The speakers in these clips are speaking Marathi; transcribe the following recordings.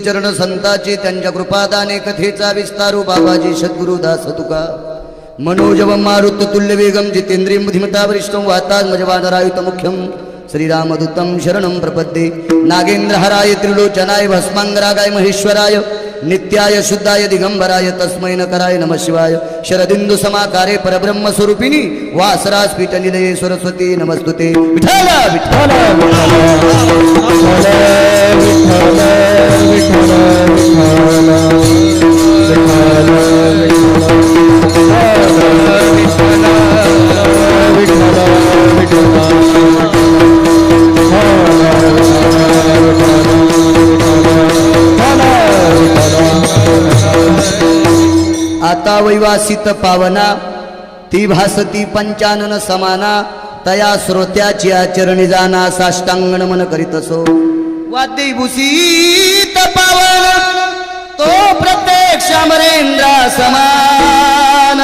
चरण संताची त्यांच्या कृपादाने कथेचा विस्तारू बाबाजी सद्गुरुदास तुका मनोजवं मारुत तुल्य वेगम जितेंद्रिय बुद्धिमता वरिष्ठं वाताज मजवानरायुत मुख्यं श्रीरामदूतं शरणं प्रपद्ये नागेंद्र हराय त्रिलोचनाय भस्मांगरागाय महेश्वराय नित्याय शुद्धाय दिगंबराय तस्मै नकराय नमः शिवाय शरदिंदु समाकारे परब्रह्म स्वरूपिणी वासरास पीठ निलये सरस्वती नमस्तुते विठ्ठल विठ्ठल आता वैवासित पावना ती भासती पंचानन समाना तया श्रोत्याची आचरणी जाना साष्टांगण मन करीत असो वाद्य भूषित पावन तो प्रत्यक्ष अमरेंद्रा समान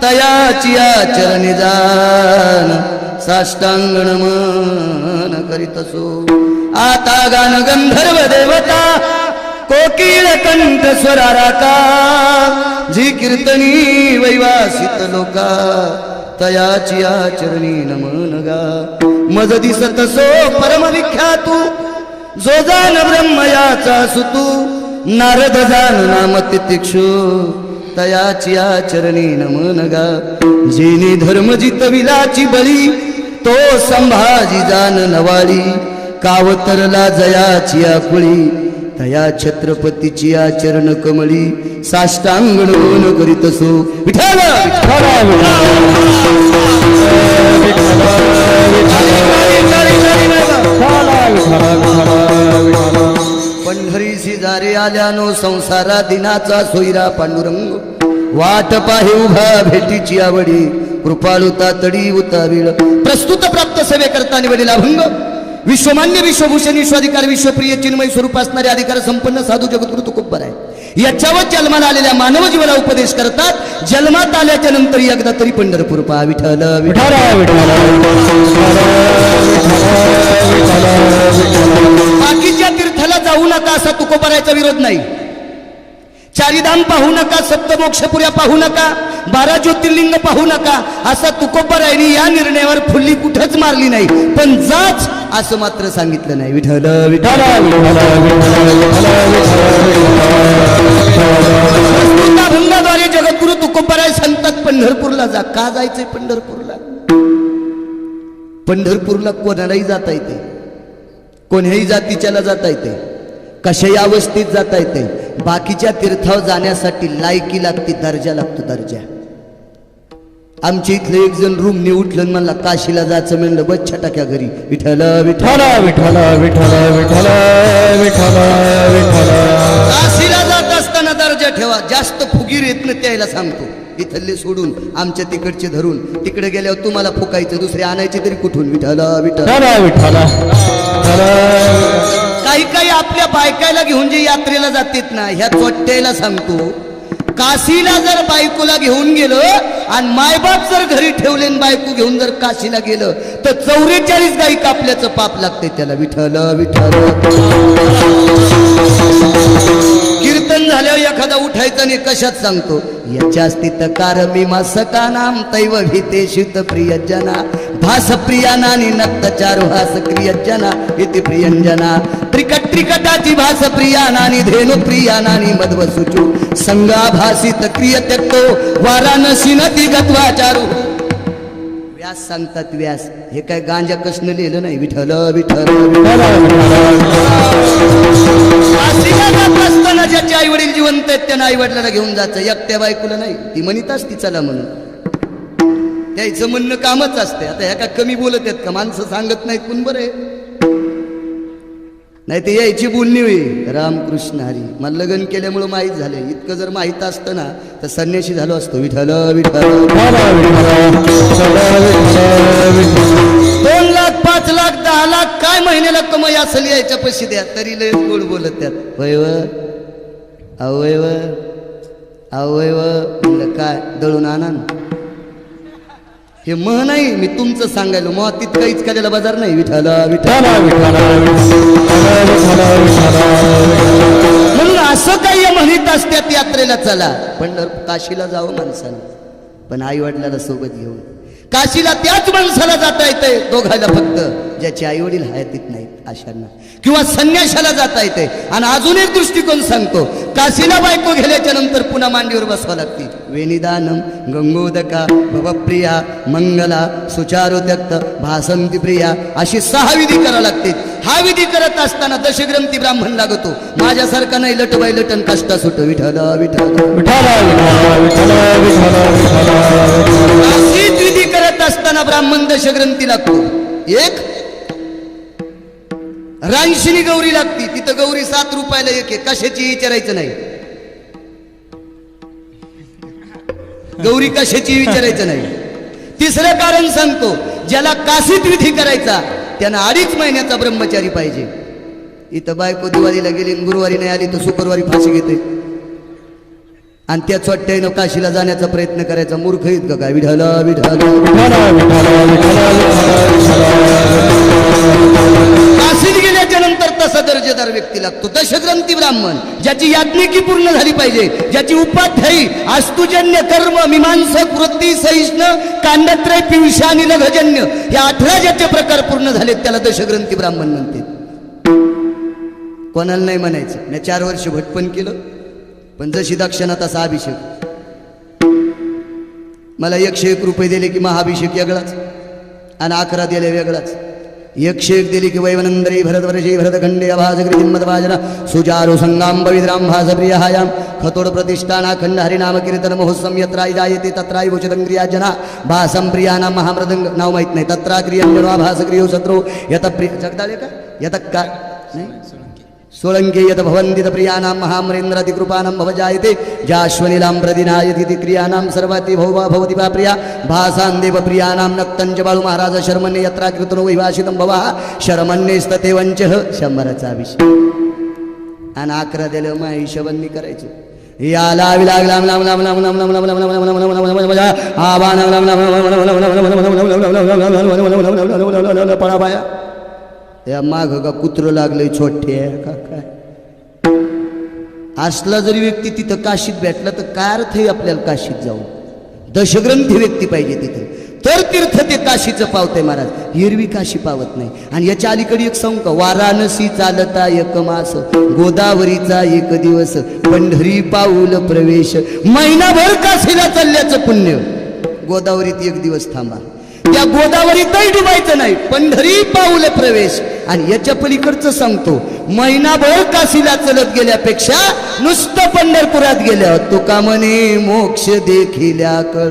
तयाची आचरणी जान साष्टांगण मन करीत असो आता गान गंधर्व देवता कोकिळ कंठ स्वराराका जी कीर्तनी वैवासित लोका तयाची आचरणी नमन गा मज दिसत सो परम विख्यातू जो जान ब्रह्मयाचा सुतू नारद जान नाम तितिक्षु तयाची आचरणी नमन गा जिने धर्म जितविलाची बळी तो संभाजी जान नवाळी कावतरला जयाची आकुळी तया छत्रपतीची आचरण कमळी साष्टांगण करीत असो विठ्ठल पंढरीशी जारे आल्यानो संसारा दिनाचा सोयरा पांडुरंग वाट पाहे उभा भेटीची आवडी कृपाळुता तडी उताविळ प्रस्तुत प्राप्त सेवे करता निवडील अभंग विश्वमान्य विश्वभूषण विश्वाधिकार विश्वप्रिय चिन्मय स्वरूप असणारे अधिकार संपन्न साधू जगद्गुरु तुकोबर आहे याच्यावर जन्माला आलेल्या मानव जीवाला उपदेश करतात जन्मात आल्याच्या नंतर एकदा तरी पंढरपूर पहा विठ्ठल विठ्ठल बाकीच्या तीर्थाला जाऊ नका असा तुकोबरायचा विरोध नाही चारिधाम पाहू नका सप्तमोक्षपुऱ्या पाहू नका 12 ज्योतिर्लिंग पाहू नका असा तुकोबरायनी या निर्णयावर फुल्ली कुठंच मारली नाही पण जाच असं मात्र सांगितलं नाही विठ्ठल विठ्ठल भंगाद्वारे जगद्गुरु तुकोबराय सांगतात पंढरपूरला जा का जायचंय पंढरपूरला कोणालाही जाता येते कोण्याही जातीच्याला जाता येते कशाही अवस्थेत जाता येते बाकीच्या तीर्थावर जाण्यासाठी लायकी लागते दर्जा लागतो दर्जा आमच्या इथलं एक जण रूमने उठलं म्हणला काशीला जायचं म्हणलं बस छटाक्या घरी विठ्ठल विठ्ठल विठ्ठल विठ्ठल विठ्ठल विठ्ठल विठ्ठल काशीला जात असताना दर्जा ठेवा जास्त फुगीर येत नाही त्याला सांगतो इथले सोडून आमच्या तिकडचे धरून तिकडे गेल्यावर तुम्हाला फुकायचं दुसरे आणायचे तरी कुठून विठ्ठल विठ्ठल विठ्ठल काही काही आपल्या बायकायला घेऊन जे यात्रेला जातात ना ह्या चोट्ट्याला सांगतो काशीला जर बायकोला घेऊन गेलं आणि मायबाप जर घरी ठेवले बायको घेऊन जर काशीला गेलं तर 44 गाई कापल्याचं पाप लागते त्याला विठ्ठल विठ्ठल कीर्तन झाल्यावर एखादा उठायचं आणि कशात सांगतो याच्या स्थित कारमीमासका नाम तैव भीतेषुत प्रियजना भास प्रियानानी नक्तचार भास क्रियजना इति प्रियंजना त्रिकट त्रिकटाची भास प्रियानानी धेनु प्रियानानी मध्वसुचु संगाभासित क्रिय त्यक्तो वाराणसी नदी गत्वाचारू व्यास सांगतात व्यास हे काय गांजा कसं लिहिलं नाही विठ्ठल विठ्ठल असताना ज्याचे आई वडील जिवंत आहेत त्यांना आई वडिलांना घेऊन जायचं एकट्या बायकोला नाही ती म्हणत असती चला म्हणून त्याचं म्हणणं कामच असते आता ह्या का कमी बोलत आहेत का माणसं सांगत नाहीत कोण बरे नाही ते यायची बोलणी होई रामकृष्ण हरी मला लग्न केल्यामुळं माहीत झालं इतकं जर माहीत असतं ना तर संन्यासी झालो असतो विठ्ठल विठ्ठल 2 लाख 5 लाख 10 लाख काय महिन्याला कमाई असेल यायच्या पैसे द्या तरी लय गोड बोलत त्यात वयव अवयव अवयव म्हणलं काय दळून आणा हे मह नाही मी तुमचं सांगायलो मग तित काहीच करायला बाजार नाही विठ्ठल विठ्ठल विठ्ठल विठ्ठल विठ्ठल म्हणत असतात यात्रेला चला, काशीला जावं माणसानं, पण आई वडिलाला सोबत घेऊन. काशीला त्याच माणसाला जाता येते दोघायला फक्त ज्याचे आई वडील हयातीत नाहीत अशांना, किंवा संन्याशाला जाता येते. आणि अजून एक दृष्टिकोन सांगतो, काशीला बायको गेल्याच्या नंतर पुन्हा मांडीवर बसवा लागते. वेणीदानम गंगोदका भवप्रिया मंगला सुचारू त्यक्त भासंती प्रिया अशी 6 विधी करावं लागते. हा विधी करत असताना दशग्रंथी ब्राह्मण लागतो. माझ्यासारखा नाही लटबाई लटन कष्टा सुट विठ्ठल विठ्ठल अशीच विधी करत असताना ब्राह्मण दशग्रंथी लागतो. एक रांशिनी गौरी लागती, तिथं गौरी 7 रुपयाला एक आहे, कशाची विचारायचं नाही. गौरी कशाची विचारायचं नाही. तिसरं कारण सांगतो, ज्याला काशीत विधी करायचा त्यांना 2.5 महिन्याचा ब्रह्मचारी पाहिजे. इथं बायको दिवाळीला गेली, गुरुवारी नाही आली तर शुक्रवारी फाशी घेते, आणि त्या चोट्ट्यानं काशीला जाण्याचा प्रयत्न करायचा. मूर्ख आहेत का काय? विठ्ठल विठ्ठल काशीत गेल्याच्या नंतर तसा दर्जेदार व्यक्ती लागतो. दशग्रंथी ब्राह्मण ज्याची याज्ञिकी पूर्ण झाली पाहिजे, ज्याची उपाध्यायी अस्तुजन्य कर्म मीमांसक वृत्ती सहिष्ण कांडत्रय पिंशानी लघजन्य या 18 ज्याचे प्रकार पूर्ण झालेत त्याला दशग्रंथी ब्राह्मण म्हणते. कोणाला नाही म्हणायचं. मी 4 वर्ष भटपण केलं, पण जशी दक्षिणा तसा अभिषेक. मला 101 रुपये दिले की महाभिषेक वेगळाच, आणि 11 दिले वेगळाच. 101 दिली की वैवनंदरी भरतवर्षी भरतखंडे अभाजगृ हिम्मतभाजना सुजारो संगाम पवित्राम भासप्रियायाम खतोड प्रतिष्ठाना खंड हरिनाम कीर्तन महोत्सव यत्राय जायते तत्राय भुजदंग्रिया जना भासम प्रियाना महामृदंग. नाव माहित नाही. तत्रा क्रियम जन्वा भासक्रियो शत्रो यत प्रिय जगदाळे का यत का नाही सोळंके यत भवन्दित प्रियानां महामरेंद्रति कृपानां भवजायते जाश्वनिलां प्रदिनायति क्रियानां सर्वाति भौवा भवति वा प्रिया भासां देव प्रियानां नक्तंच बाळू महाराज शर्मन्ये यत्रा कीर्तनो वैभाषितं भवा शर्मन्येस्तते वंचः. 100चा अभिषेक. आणि 11 दिलं मग हिशोबांनी करायचं. याला विलाग लाम लाम लाम लाम लाम लाम लाम लाम लाम लाम पळा बाया या माग का कुत्र लागलंय छोटे का काय. असला जरी व्यक्ती तिथं काशीत भेटला तर काय अर्थ आहे आपल्याला काशीत जाऊन. दशग्रंथी व्यक्ती पाहिजे तिथं, तर तीर्थ ते काशीचं पावतंय महाराज. हिरवी काशी पावत नाही. आणि याच्या अलीकडे एक सांगू का, वाराणसी चालता 1 मास गोदावरीचा 1 दिवस पंढरी पाऊल प्रवेश. महिनाभर काशीला चालल्याचं पुण्य. गोदावरीत 1 दिवस थांबा, त्या गोदावरीतही डुबायचं नाही, पंढरी पाऊल प्रवेश. आणि याच्या पलीकडचं सांगतो, महिनाभर काशीला चलत गेल्यापेक्षा नुसतं पंढरपुरात गेल्या तुका म्हणे मोक्ष देखिल्या कळ.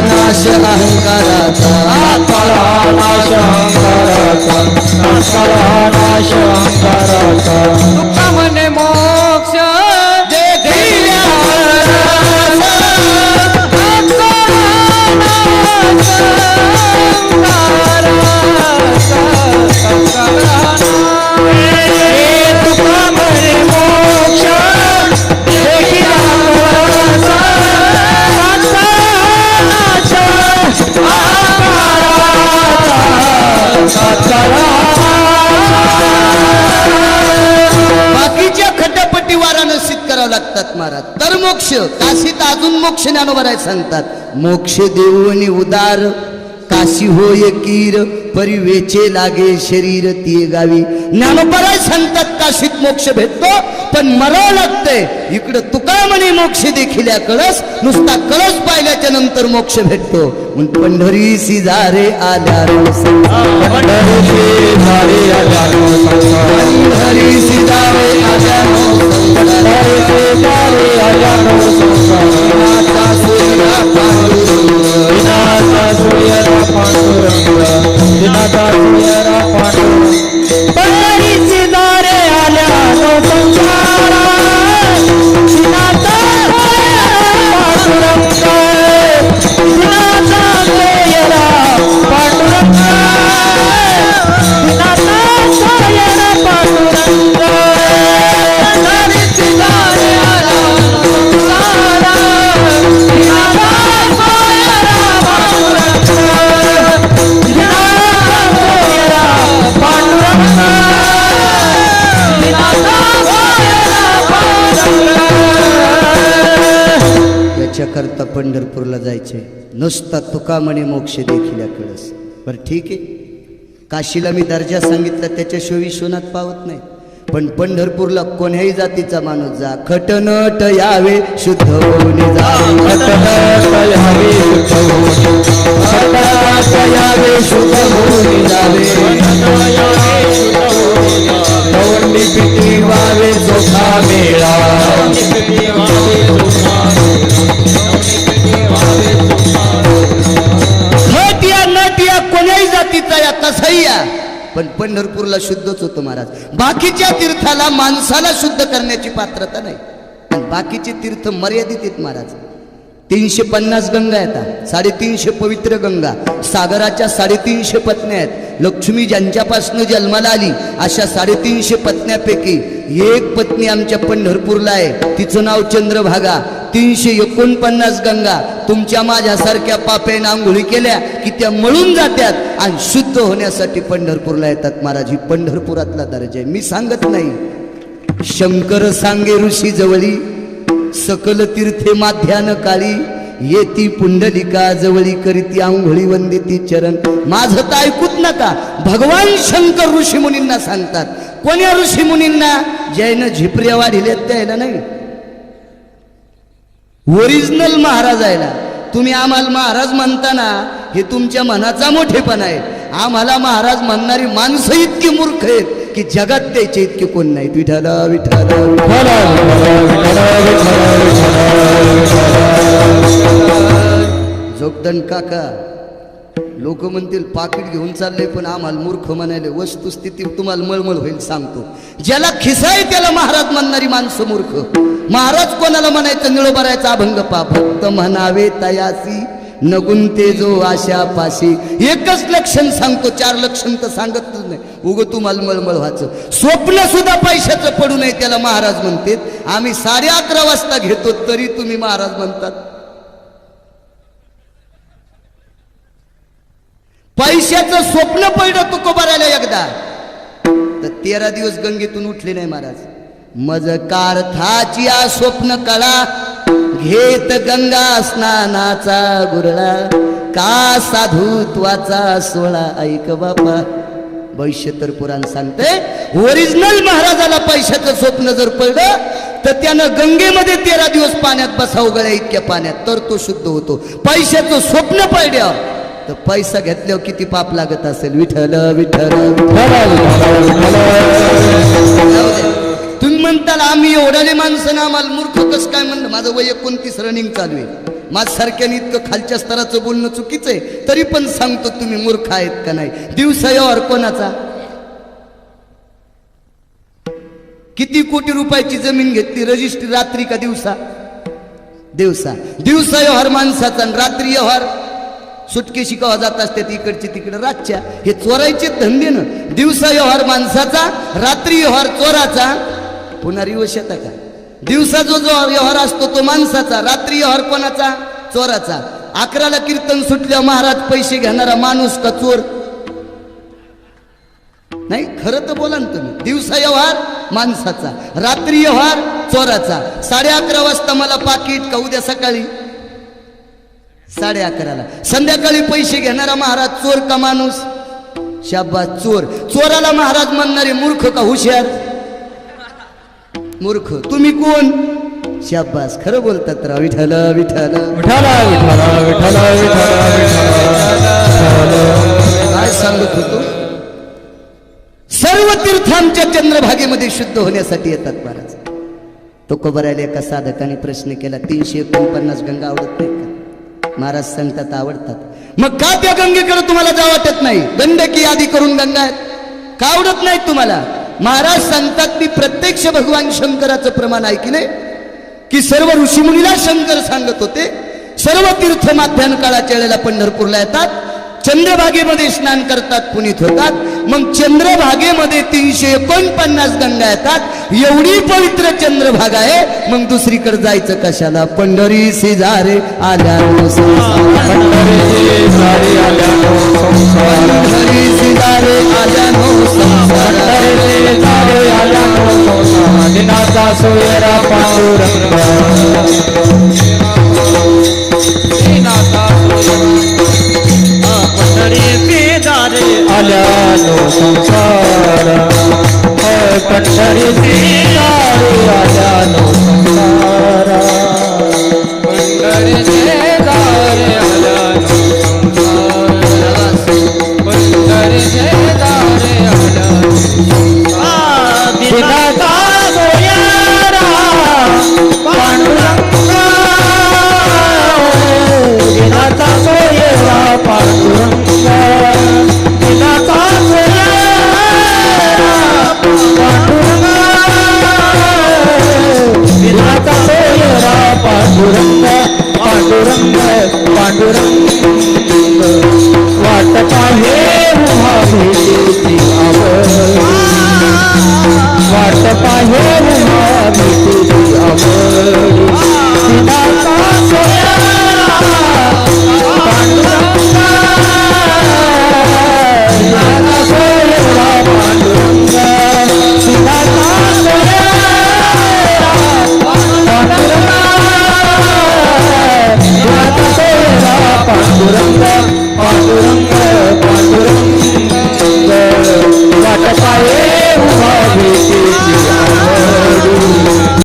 नाश अहंकाराचा तुका म्हणे मोक्ष बाकीच्या खटापटी वाराणसीत करावं लागतात महाराज. तर मोक्ष काशीत अजून मोक्ष ज्ञानोबराय सांगतात. मोक्ष देऊनी उदार काशी होय कीर परिवेचे लागे शरीर ती गावी. ज्ञानोबराय सांगतात काशीत मोक्ष भेटतो, पण मरावं लागतंय. इकडं तुका म्हणे मोक्ष देखील कळस, नुसता कळस पाहिल्याच्या नंतर मोक्ष भेटतो. पंढरी सिजारे आल्या पंढरी सिजारे आल्या पंढरपूरला जायचे, नुसता तुका म्हणे मोक्ष देखील कळस. बरं ठीक आहे, काशीला मी दर्जा सांगितला त्याच्याशिवाय विश्वनाथ पावत नाही, पण पंढरपूरला कोण्याही जातीचा माणूस जा, खटनट यावे शुद्ध होऊन जावे, खटनट यावे शुद्ध होऊन, खटनट यावे शुद्ध होऊन जावे, गवंडी पिटी वावे जोखा मेळा, खटिया नटिया कोण्याही जातीचा या कसाही या, पण पंढरपूरला शुद्धच होतो महाराज. बाकीच्या तीर्थाला माणसाला शुद्ध करण्याची पात्रता नाही, आणि बाकीचे तीर्थ मर्यादित आहेत महाराज. 350 गंगा येतात, 350 पवित्र गंगा, सागराच्या 350 पत्न्या आहेत. लक्ष्मी ज्यांच्यापासून जन्माला आली अशा 350 पत्न्यापैकी एक पत्नी आमच्या पंढरपूरला आहे, तिचं नाव चंद्रभागा. 349 गंगा तुमच्या माझ्यासारख्या पाप्याने आंघोळी केल्या की त्या मळून जात्यात आणि शुद्ध होण्यासाठी पंढरपूरला येतात महाराज. ही पंढरपुरातला दर्जा आहे, मी सांगत नाही. शंकर सांगे ऋषी जवळी, सकल तीर्थे माध्यान काळी, येती पुंडलिका जवळी करीती आंघोळी वंदिती चरण. माझं तर ऐकूच नका, भगवान शंकर ऋषी मुनींना सांगतात. कोण्या ऋषी मुनींना? जैन झिपऱ्या वाढिलेत त्याला नाही, ओरिजिनल महाराजायला. तुम्ही आम्हाला महाराज म्हणताना हे तुमच्या मनाचा मोठेपणा आहे. आम्हाला महाराज म्हणणारी माणसं इतकी मूर्ख आहेत की जगात त्याचे इतके कोण नाहीत. विठाला विठाला जोगदंड काका, लोक म्हणतील पाकिट घेऊन चाललंय, पण आम्हाला मूर्ख म्हणायले. वस्तुस्थिती तुम्हाला मळमळ होईल सांगतो. ज्याला खिसा आहे त्याला महाराज म्हणणारी माणसं मूर्ख. महाराज कोणाला म्हणायचं? निळोबरायचा अभंग पा, फक्त म्हणावे तयासी नगुंते जो आशा पाशी. एकच लक्षण सांगतो, 4 लक्षण तर सांगतच नाही, उग तुम्हाला मळमळ व्हायचं. स्वप्न सुद्धा पैशाचं पडू नये त्याला महाराज म्हणतात. आम्ही 11:30 वाजता घेतो तरी तुम्ही महाराज म्हणतात. पैशाचं स्वप्न पडलं तुकोबारायला एकदा तर 13 दिवस गंगेतून उठले नाही महाराज. मज कार्थाची आ स्वप्न कळा, घेत गंगा स्नानाचा गुरळा, का साधुत्वाचा सोळा. ऐक बापा, भविष्य तर पुराण सांगते. ओरिजिनल महाराजाला पैशाचं स्वप्न जर पडलं तर त्यानं गंगेमध्ये 13 दिवस पाण्यात बसावं, गळ्या इतक्या पाण्यात, तर तो शुद्ध होतो. पैशाचं स्वप्न पडलं तर पैसा घेतल्यावर किती पाप लागत असेल. विठ्ठल विठ्ठल तुम्ही म्हणताल आम्ही एवढाले माणसं ना आम्हाला मूर्ख कसं काय म्हणलं. माझं वय 29 रनिंग चालू आहे. माझ्यासारख्याने इतकं खालच्या स्तराचं बोलणं चुकीचं आहे, तरी पण सांगतो तुम्ही मूर्ख आहेत का नाही. दिवसा व्यवहार कोणाचा? किती कोटी रुपयाची जमीन घेतली, रजिस्ट्री रात्री का दिवसा? दिवसा. दिवसा व्यवहार माणसाचा आणि रात्री व्यवहार सुटकेशी कवा जात असते इकडची तिकडे रातच्या. हे चोरायचे धंदे ना. दिवसा व्यवहार माणसाचा, रात्री व्यवहार चोराचा. पुन्हा रिवर्स येता का? दिवसा जो व्यवहार असतो तो माणसाचा, रात्री व्यवहार कोणाचा? चोराचा. 11ला कीर्तन सुटल्यावर महाराज पैसे घेणारा माणूस का चोर? नाही, खरं तर बोला ना तुम्ही. दिवसा व्यवहार माणसाचा, रात्री व्यवहार चोराचा. 11:30 वाजता मला पाकिट का उद्या सकाळी 11:30ला. संध्याकाळी पैसे घेणारा महाराज चोर का माणूस? शाबास, चोर. चोराला महाराज म्हणणारे मूर्ख का हुशार? मूर्ख. तुम्ही कोण? शाबास, खरं बोलतात राव. विठ्ठल विठ्ठल काय सांगत होतो? सर्व तीर्थ आमच्या चंद्रभागेमध्ये शुद्ध होण्यासाठी येतात महाराज. तुकोबारायला एका साधकाने प्रश्न केला, 349 गंगा आवडत नाही का? महाराज सांगतात आवडतात. मग का त्या गंगेकडे तुम्हाला जावं वाटत नाही? गंडकी यादी करून गंगा आहेत, का आवडत नाहीत तुम्हाला? महाराज सांगतात मी प्रत्यक्ष भगवान शंकराचं प्रमाण ऐकले की सर्व ऋषीमुनीला शंकर सांगत होते, सर्व तीर्थ माध्यान काळाच्या वेळेला पंढरपूरला येतात, चंद्रभागेमध्ये स्नान करतात, पुनीत होतात. मग चंद्रभागेमध्ये 349 गंगा येतात. एवढी पवित्र चंद्रभागा आहे, मग दुसरीकडे जायचं कशाला? पंढरी सिजारे आल्या, पंढरी सिजारे आल्या दिनाचा सोयरा पांडुरंग. आल्यानो संसार पंढरीचे दारी आल्यानो संसार पंढरीचे दारे आल्यानो संसार पंढरीचे दारे आल्यानो दिनाचा सोयारा पांडुरंगा दिनाचा सोयरा पांडुरंगा दिनाचा सोयरा पांडुरंगा दिनाचा सोयरा पांडुरंगा पांडुरंग पांडुरंग वाट पाहे उभा भेटीची आवड वाट पाहे उभा भेटीची आवड दिनाचा सोयरा पांडुरंगा दिनाचा सोयरा पांडुरंगा दिनाचा सोयरा पांडुरंगा दिनाचा सोयरा पांडुरंगा पांडुरंग पांडुरंग